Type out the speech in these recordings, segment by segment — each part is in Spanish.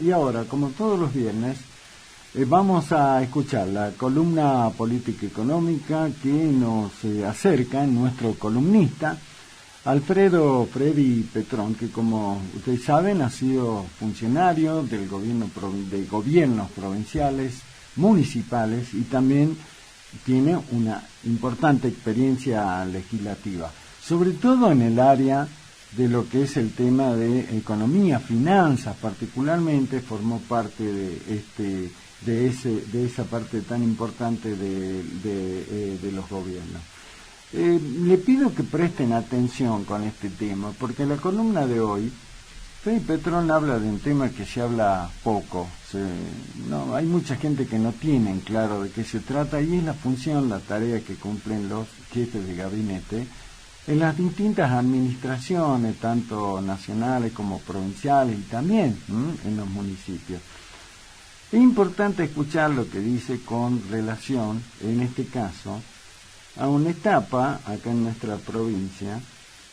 Y ahora, como todos los viernes, vamos a escuchar la columna política económica que nos acerca nuestro columnista, Alfredo Freddy Petrón, que como ustedes saben ha sido funcionario del gobierno de gobiernos provinciales, municipales y también tiene una importante experiencia legislativa, sobre todo en el área de lo que es el tema de economía, finanzas, particularmente formó parte de esa parte tan importante de los gobiernos. Le pido que presten atención con este tema, porque en la columna de hoy, Freddy Petrón habla de un tema que se habla poco. No, hay mucha gente que no tiene en claro de qué se trata, y es la función, la tarea que cumplen los jefes de gabinete en las distintas administraciones, tanto nacionales como provinciales, y también en los municipios. Es importante escuchar lo que dice con relación, en este caso, a una etapa acá en nuestra provincia,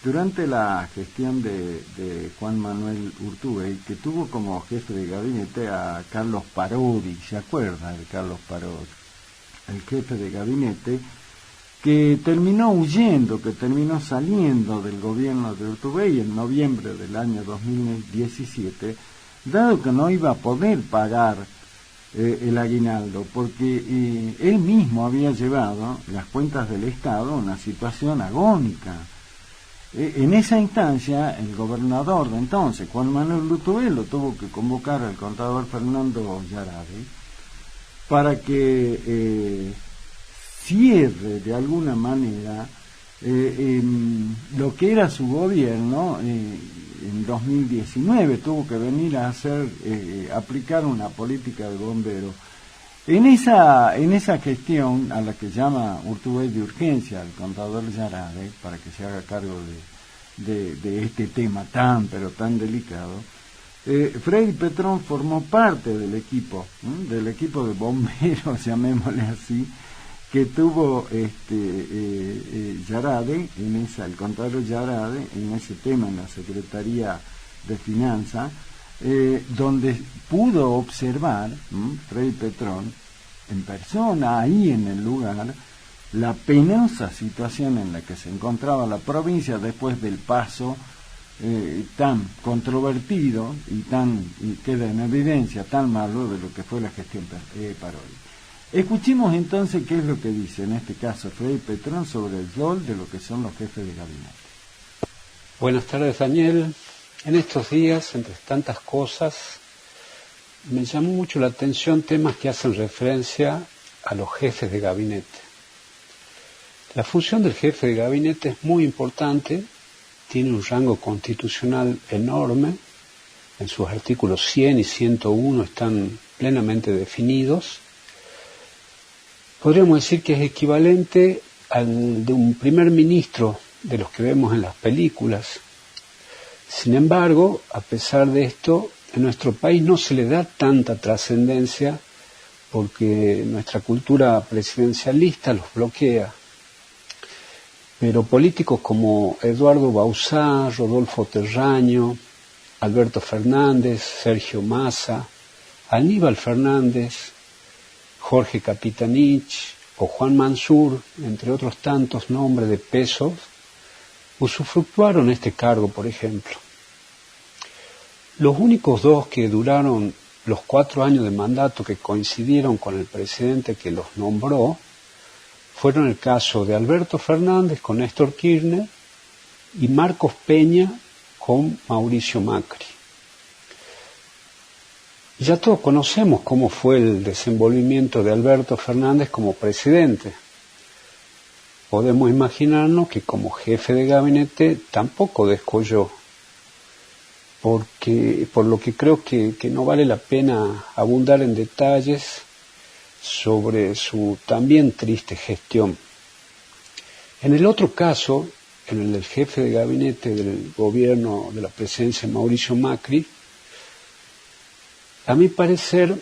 durante la gestión de Juan Manuel Urtubey, que tuvo como jefe de gabinete a Carlos Parodi. ¿Se acuerda de Carlos Parodi? El jefe de gabinete que terminó huyendo, que terminó saliendo del gobierno de Urtubey en noviembre del año 2017, dado que no iba a poder pagar el aguinaldo, porque él mismo había llevado las cuentas del Estado a una situación agónica. En esa instancia, el gobernador de entonces, Juan Manuel Urtubey, lo tuvo que convocar al contador Fernando Yarade para que cierre de alguna manera lo que era su gobierno. En 2019 tuvo que venir a aplicar una política de bombero. En esa gestión, a la que llama Urtubey de urgencia al contador Yarade para que se haga cargo de este tema tan pero tan delicado, Freddy Petrón formó parte del equipo de bomberos, llamémosle así, que tuvo Yarade, el contador Yarade, en ese tema, en la Secretaría de Finanzas, donde pudo observar Freddy Petrón en persona, ahí en el lugar, la penosa situación en la que se encontraba la provincia después del paso tan controvertido y queda en evidencia tan malo de lo que fue la gestión Parodi. Escuchemos entonces qué es lo que dice en este caso Freddy Petrón sobre el rol de lo que son los jefes de gabinete. Buenas tardes, Daniel. En estos días, entre tantas cosas, me llamó mucho la atención temas que hacen referencia a los jefes de gabinete. La función del jefe de gabinete es muy importante, tiene un rango constitucional enorme, en sus artículos 100 y 101 están plenamente definidos. Podríamos decir que es equivalente al de un primer ministro de los que vemos en las películas. Sin embargo, a pesar de esto, en nuestro país no se le da tanta trascendencia porque nuestra cultura presidencialista los bloquea. Pero políticos como Eduardo Bauzá, Rodolfo Terraño, Alberto Fernández, Sergio Massa, Aníbal Fernández, Jorge Capitanich o Juan Mansur, entre otros tantos nombres de peso, usufructuaron este cargo, por ejemplo. Los únicos dos que duraron los 4 años de mandato que coincidieron con el presidente que los nombró fueron el caso de Alberto Fernández con Néstor Kirchner y Marcos Peña con Mauricio Macri. Ya todos conocemos cómo fue el desenvolvimiento de Alberto Fernández como presidente. Podemos imaginarnos que como jefe de gabinete tampoco descolló, por lo que creo que no vale la pena abundar en detalles sobre su también triste gestión. En el otro caso, en el del jefe de gabinete del gobierno de la presidencia Mauricio Macri, a mi parecer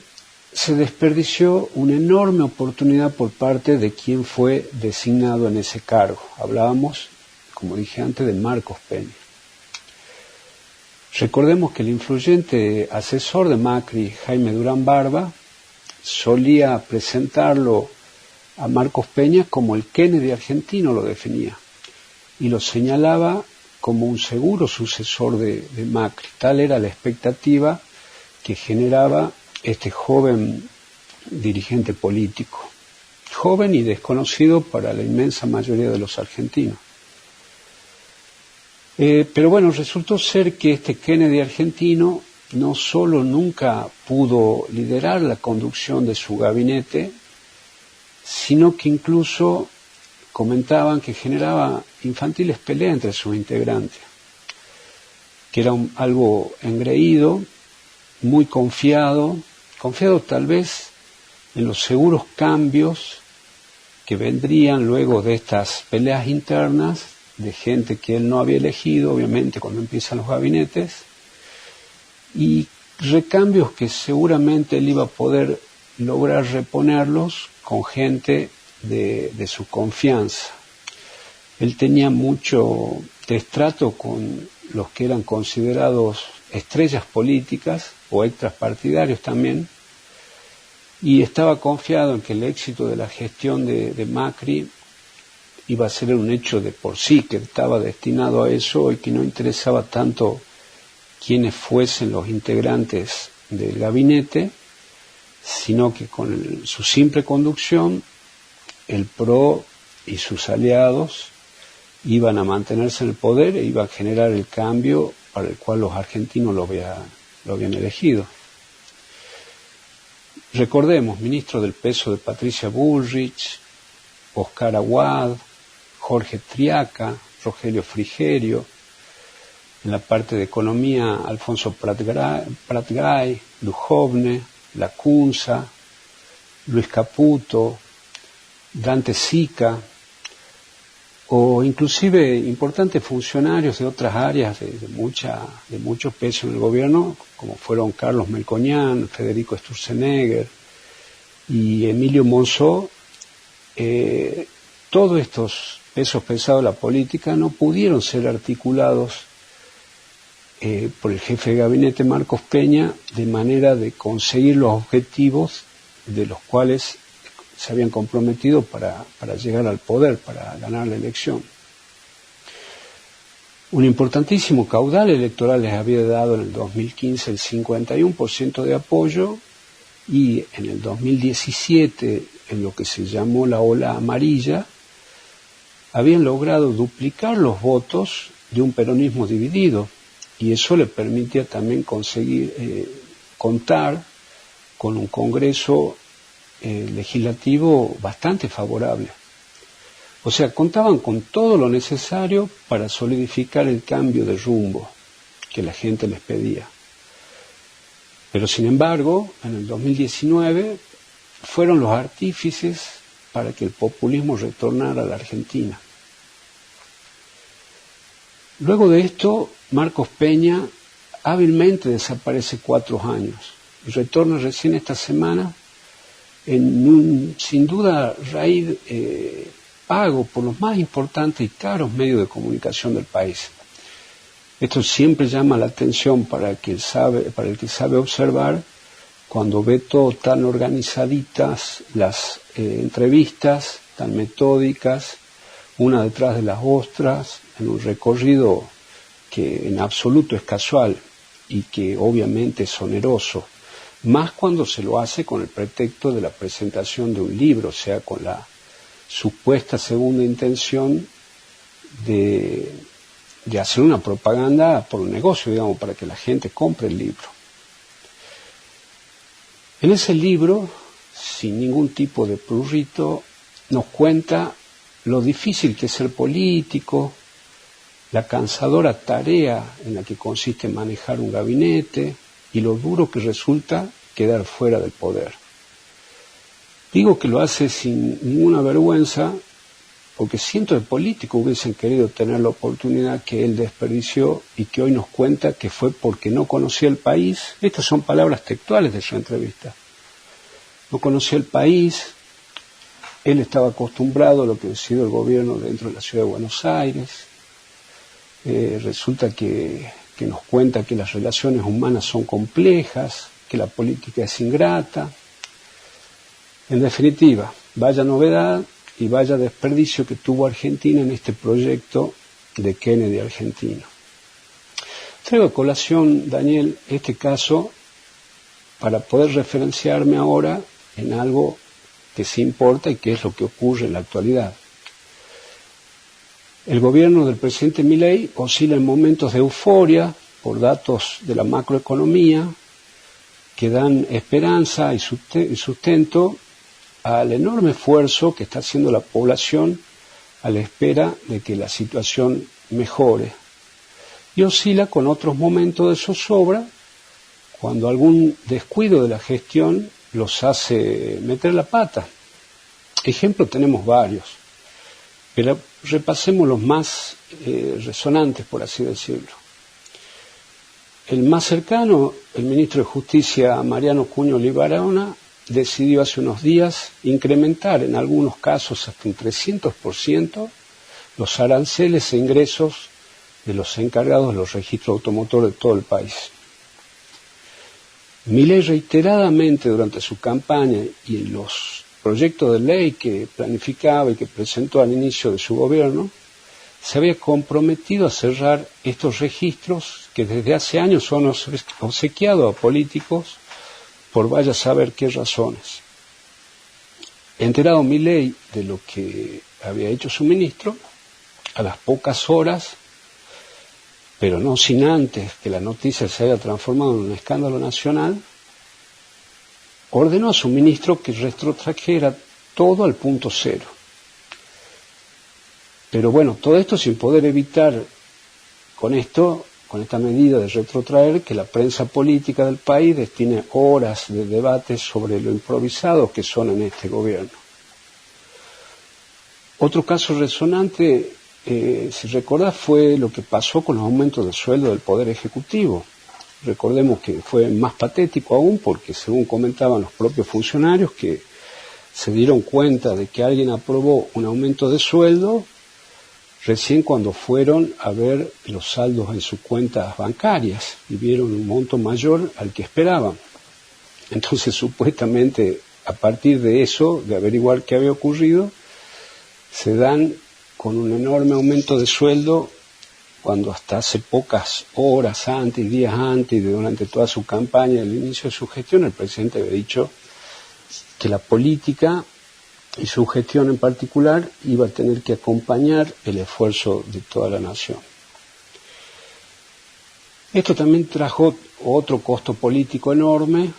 se desperdició una enorme oportunidad por parte de quien fue designado en ese cargo. Hablábamos, como dije antes, de Marcos Peña. Recordemos que el influyente asesor de Macri, Jaime Durán Barba, solía presentarlo a Marcos Peña como el Kennedy argentino, lo definía, y lo señalaba como un seguro sucesor de Macri. Tal era la expectativa que generaba este joven dirigente político, joven y desconocido para la inmensa mayoría de los argentinos. Pero bueno, resultó ser que este Kennedy argentino no solo nunca pudo liderar la conducción de su gabinete, sino que incluso comentaban que generaba infantiles peleas entre sus integrantes, que era algo engreído, muy confiado tal vez en los seguros cambios que vendrían luego de estas peleas internas de gente que él no había elegido, obviamente, cuando empiezan los gabinetes, y recambios que seguramente él iba a poder lograr reponerlos con gente de su confianza. Él tenía mucho destrato con los que eran considerados estrellas políticas o extrapartidarios también, y estaba confiado en que el éxito de la gestión de Macri iba a ser un hecho de por sí, que estaba destinado a eso y que no interesaba tanto quiénes fuesen los integrantes del gabinete, sino que con su simple conducción, el PRO y sus aliados iban a mantenerse en el poder e iba a generar el cambio para el cual los argentinos lo habían elegido. Recordemos, ministro del peso de Patricia Bullrich, Oscar Aguad, Jorge Triaca, Rogelio Frigerio, en la parte de economía, Alfonso Pratgay, Duhovne, Lacunza, Luis Caputo, Dante Sica, o inclusive importantes funcionarios de otras áreas de mucho peso en el gobierno, como fueron Carlos Melconian, Federico Sturzenegger y Emilio Monzó. Todos estos pesos pesados de la política no pudieron ser articulados por el jefe de gabinete Marcos Peña de manera de conseguir los objetivos de los cuales se habían comprometido para llegar al poder, para ganar la elección. Un importantísimo caudal electoral les había dado en el 2015 el 51% de apoyo, y en el 2017, en lo que se llamó la ola amarilla, habían logrado duplicar los votos de un peronismo dividido, y eso le permitía también conseguir contar con un Congreso legislativo bastante favorable. O sea, contaban con todo lo necesario para solidificar el cambio de rumbo que la gente les pedía. Pero sin embargo, en el 2019 fueron los artífices para que el populismo retornara a la Argentina. Luego de esto, Marcos Peña hábilmente desaparece 4 años y retorna recién esta semana en un, sin duda, raíz pago por los más importantes y caros medios de comunicación del país. Esto siempre llama la atención para el que sabe observar, cuando ve todo tan organizaditas las entrevistas, tan metódicas, una detrás de las otras, en un recorrido que en absoluto es casual y que obviamente es oneroso, más cuando se lo hace con el pretexto de la presentación de un libro, o sea, con la supuesta segunda intención de hacer una propaganda por un negocio, digamos, para que la gente compre el libro. En ese libro, sin ningún tipo de prurito, nos cuenta lo difícil que es ser político, la cansadora tarea en la que consiste manejar un gabinete y lo duro que resulta quedar fuera del poder. Digo que lo hace sin ninguna vergüenza, porque cientos de políticos hubiesen querido tener la oportunidad que él desperdició y que hoy nos cuenta que fue porque no conocía el país. Estas son palabras textuales de su entrevista. No conocía el país, él estaba acostumbrado a lo que ha sido el gobierno dentro de la ciudad de Buenos Aires. Resulta que que nos cuenta que las relaciones humanas son complejas, que la política es ingrata. En definitiva, vaya novedad y vaya desperdicio que tuvo Argentina en este proyecto de Kennedy argentino. Traigo a colación, Daniel, este caso para poder referenciarme ahora en algo que sí importa y que es lo que ocurre en la actualidad. El gobierno del presidente Milei oscila en momentos de euforia por datos de la macroeconomía que dan esperanza y sustento al enorme esfuerzo que está haciendo la población a la espera de que la situación mejore. Y oscila con otros momentos de zozobra cuando algún descuido de la gestión los hace meter la pata. Ejemplos tenemos varios, pero repasemos los más resonantes, por así decirlo. El más cercano, el ministro de Justicia, Mariano Cuño Libarona, decidió hace unos días incrementar en algunos casos hasta un 300% los aranceles e ingresos de los encargados de los registros automotores de todo el país. Milei reiteradamente durante su campaña y en los proyectos de ley que planificaba y que presentó al inicio de su gobierno, se había comprometido a cerrar estos registros que desde hace años son obsequiados a políticos por vaya a saber qué razones. Enterado Milei de lo que había hecho su ministro, a las pocas horas, pero no sin antes que la noticia se haya transformado en un escándalo nacional, ordenó a su ministro que retrotrajera todo al punto cero. Pero bueno, todo esto sin poder evitar con esta medida de retrotraer, que la prensa política del país destine horas de debate sobre lo improvisados que son en este gobierno. Otro caso resonante, si recordás, fue lo que pasó con los aumentos de sueldo del Poder Ejecutivo. Recordemos que fue más patético aún porque, según comentaban los propios funcionarios, que se dieron cuenta de que alguien aprobó un aumento de sueldo recién cuando fueron a ver los saldos en sus cuentas bancarias y vieron un monto mayor al que esperaban. Entonces, supuestamente, a partir de eso, de averiguar qué había ocurrido, se dan con un enorme aumento de sueldo cuando hasta hace pocas horas antes, días antes, y durante toda su campaña, el inicio de su gestión, el presidente había dicho que la política y su gestión en particular iba a tener que acompañar el esfuerzo de toda la nación. Esto también trajo otro costo político enorme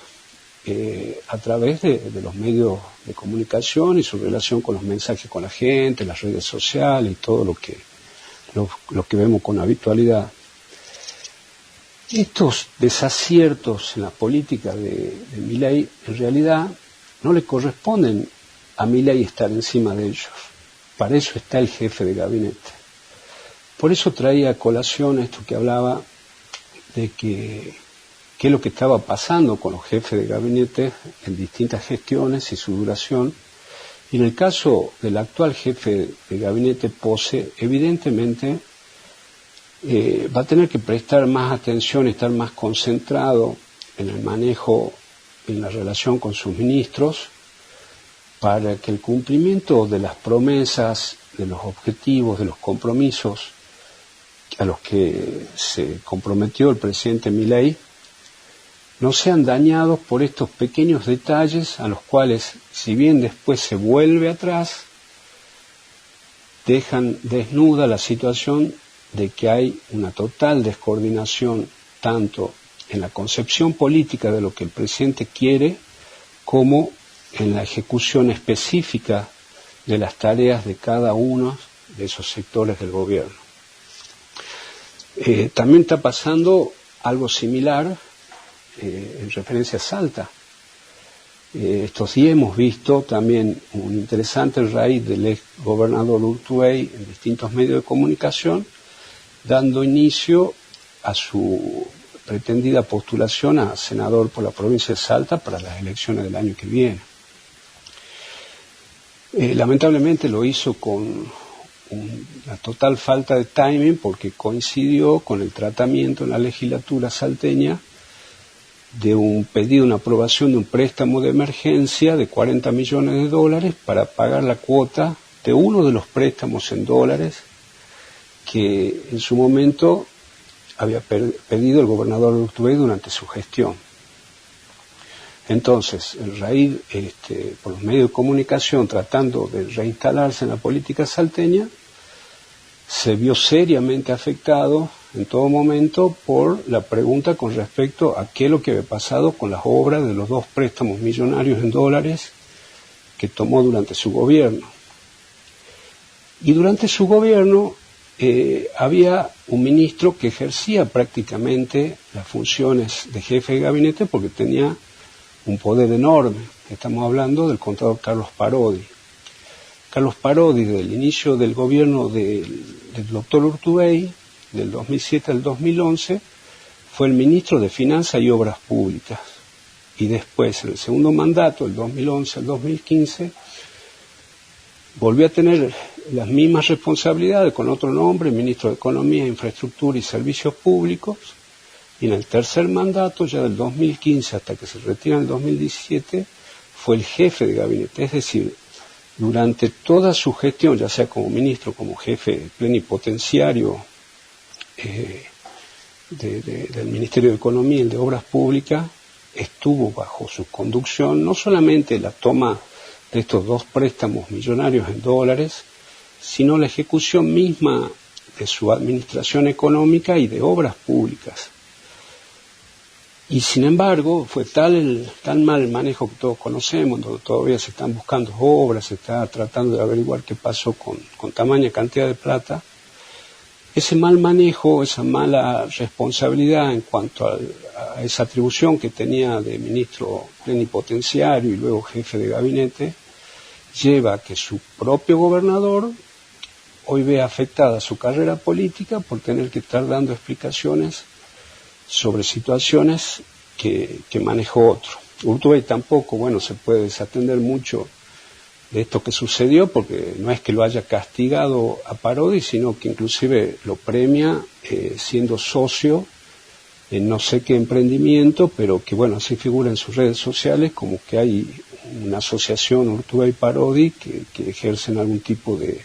a través de los medios de comunicación y su relación con los mensajes con la gente, las redes sociales y todo lo que vemos con habitualidad. Estos desaciertos en la política de Milei en realidad no le corresponden a Milei estar encima de ellos. Para eso está el jefe de gabinete. Por eso traía a colación esto que hablaba de qué es lo que estaba pasando con los jefes de gabinete en distintas gestiones y su duración. Y en el caso del actual jefe de gabinete, Pose, evidentemente va a tener que prestar más atención, estar más concentrado en el manejo, en la relación con sus ministros, para que el cumplimiento de las promesas, de los objetivos, de los compromisos a los que se comprometió el presidente Milei, no sean dañados por estos pequeños detalles a los cuales, si bien después se vuelve atrás, dejan desnuda la situación de que hay una total descoordinación tanto en la concepción política de lo que el presidente quiere como en la ejecución específica de las tareas de cada uno de esos sectores del gobierno. También está pasando algo similar en referencia a Salta. Estos días hemos visto también un interesante raíz del ex gobernador Urtubey en distintos medios de comunicación, dando inicio a su pretendida postulación a senador por la provincia de Salta para las elecciones del año que viene. Lamentablemente lo hizo con una total falta de timing porque coincidió con el tratamiento en la legislatura salteña de un pedido, una aprobación de un préstamo de emergencia de 40 millones de dólares para pagar la cuota de uno de los préstamos en dólares que en su momento había pedido el gobernador de Urtubey durante su gestión. Entonces, el raíz, por los medios de comunicación, tratando de reinstalarse en la política salteña, se vio seriamente afectado en todo momento por la pregunta con respecto a qué es lo que había pasado con las obras de los 2 préstamos millonarios en dólares que tomó durante su gobierno. Y durante su gobierno había un ministro que ejercía prácticamente las funciones de jefe de gabinete porque tenía un poder enorme. Estamos hablando del contador Carlos Parodi. Carlos Parodi, del inicio del gobierno del doctor Urtubey, del 2007 al 2011, fue el ministro de Finanzas y Obras Públicas. Y después, en el segundo mandato, del 2011 al 2015, volvió a tener las mismas responsabilidades con otro nombre, ministro de Economía, Infraestructura y Servicios Públicos. Y en el tercer mandato, ya del 2015 hasta que se retira en el 2017, fue el jefe de gabinete. Es decir, durante toda su gestión, ya sea como ministro, como jefe plenipotenciario del Ministerio de Economía y el de Obras Públicas, estuvo bajo su conducción no solamente la toma de estos 2 préstamos millonarios en dólares, sino la ejecución misma de su administración económica y de obras públicas. Y sin embargo, fue tan mal el manejo que todos conocemos, donde todavía se están buscando obras, se está tratando de averiguar qué pasó con tamaña cantidad de plata. Ese mal manejo, esa mala responsabilidad en cuanto a esa atribución que tenía de ministro plenipotenciario y luego jefe de gabinete, lleva a que su propio gobernador hoy vea afectada su carrera política por tener que estar dando explicaciones sobre situaciones que manejó otro. Urtubey tampoco, se puede desatender mucho de esto que sucedió, porque no es que lo haya castigado a Parodi, sino que inclusive lo premia siendo socio en no sé qué emprendimiento, pero que así figura en sus redes sociales como que hay una asociación Urtubey-Parodi que ejercen algún tipo de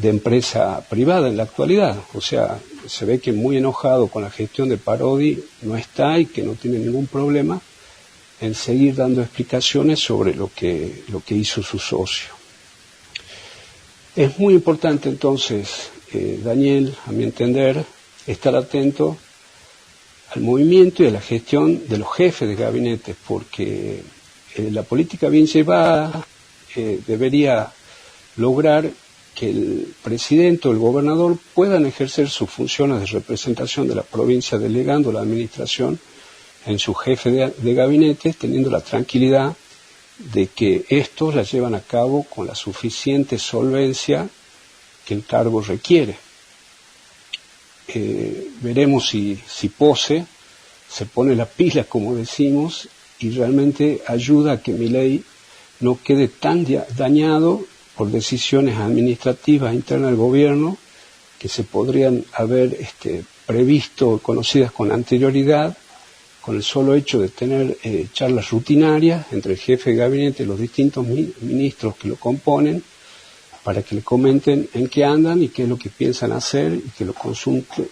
empresa privada en la actualidad. O sea, se ve que muy enojado con la gestión de Parodi no está y que no tiene ningún problema en seguir dando explicaciones sobre lo que hizo su socio. Es muy importante entonces, Daniel, a mi entender, estar atento al movimiento y a la gestión de los jefes de gabinete, porque la política bien llevada debería lograr que el presidente o el gobernador puedan ejercer sus funciones de representación de la provincia delegando la administración en su jefe de gabinete, teniendo la tranquilidad de que estos la llevan a cabo con la suficiente solvencia que el cargo requiere. Veremos si Pose se pone la pila, como decimos, y realmente ayuda a que Milei no quede tan dañado por decisiones administrativas internas del gobierno que se podrían haber previsto, conocidas con anterioridad, con el solo hecho de tener charlas rutinarias entre el jefe de gabinete y los distintos ministros que lo componen, para que le comenten en qué andan y qué es lo que piensan hacer y que lo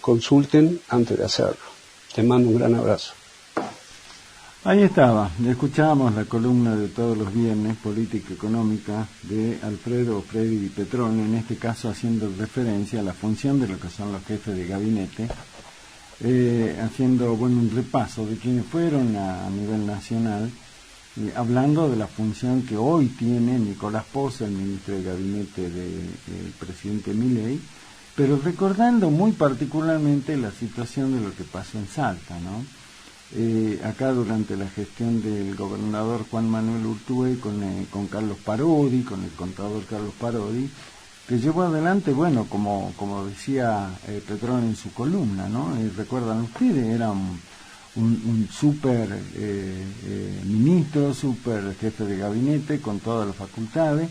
consulten antes de hacerlo. Te mando un gran abrazo. Ahí estaba, escuchábamos la columna de todos los viernes, Política Económica, de Alfredo Freddy Di Petrone, en este caso haciendo referencia a la función de lo que son los jefes de gabinete, haciendo un repaso de quiénes fueron a nivel nacional, hablando de la función que hoy tiene Nicolás Pose, el ministro de gabinete del presidente Milei, pero recordando muy particularmente la situación de lo que pasó en Salta, ¿no? Acá durante la gestión del gobernador Juan Manuel Urtubey con Carlos Parodi, con el contador Carlos Parodi, que llevó adelante, como decía Petrón en su columna, ¿no? Recuerdan ustedes, era un súper ministro, súper jefe de gabinete con todas las facultades,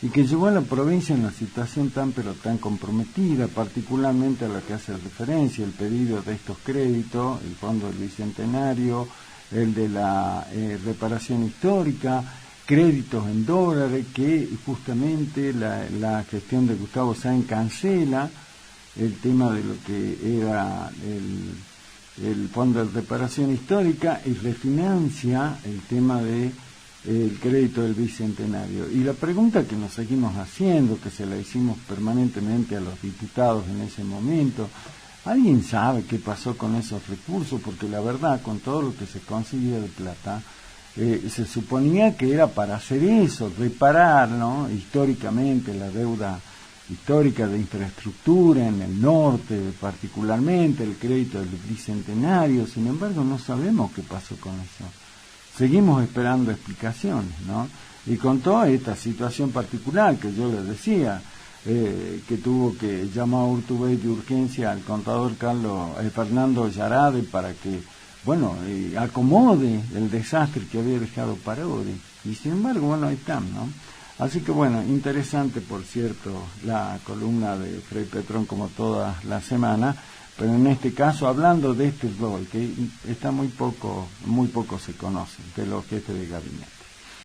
y que llevó a la provincia en una situación tan pero tan comprometida, particularmente a la que hace referencia el pedido de estos créditos, el Fondo del Bicentenario, el de la reparación histórica, créditos en dólares, que justamente la gestión de Gustavo Sáenz cancela el tema de lo que era el Fondo de Reparación Histórica y refinancia el tema de el crédito del Bicentenario. Y la pregunta que nos seguimos haciendo, que se la hicimos permanentemente a los diputados en ese momento, ¿alguien sabe qué pasó con esos recursos? Porque la verdad, con todo lo que se conseguía de plata, se suponía que era para hacer eso, reparar, ¿no?, históricamente la deuda histórica de infraestructura en el norte, particularmente el crédito del Bicentenario. Sin embargo, no sabemos qué pasó con eso. Seguimos esperando explicaciones, ¿no? Y con toda esta situación particular que yo les decía, que tuvo que llamar a Urtubey de urgencia al contador Fernando Yarade para que, bueno, acomode el desastre que había dejado Parodi. Y sin embargo, bueno, ahí están, ¿no? Así que bueno, interesante, por cierto, la columna de Frei Petrón como todas las semanas, pero en este caso hablando de este rol que está muy poco se conoce, de los jefes de gabinete.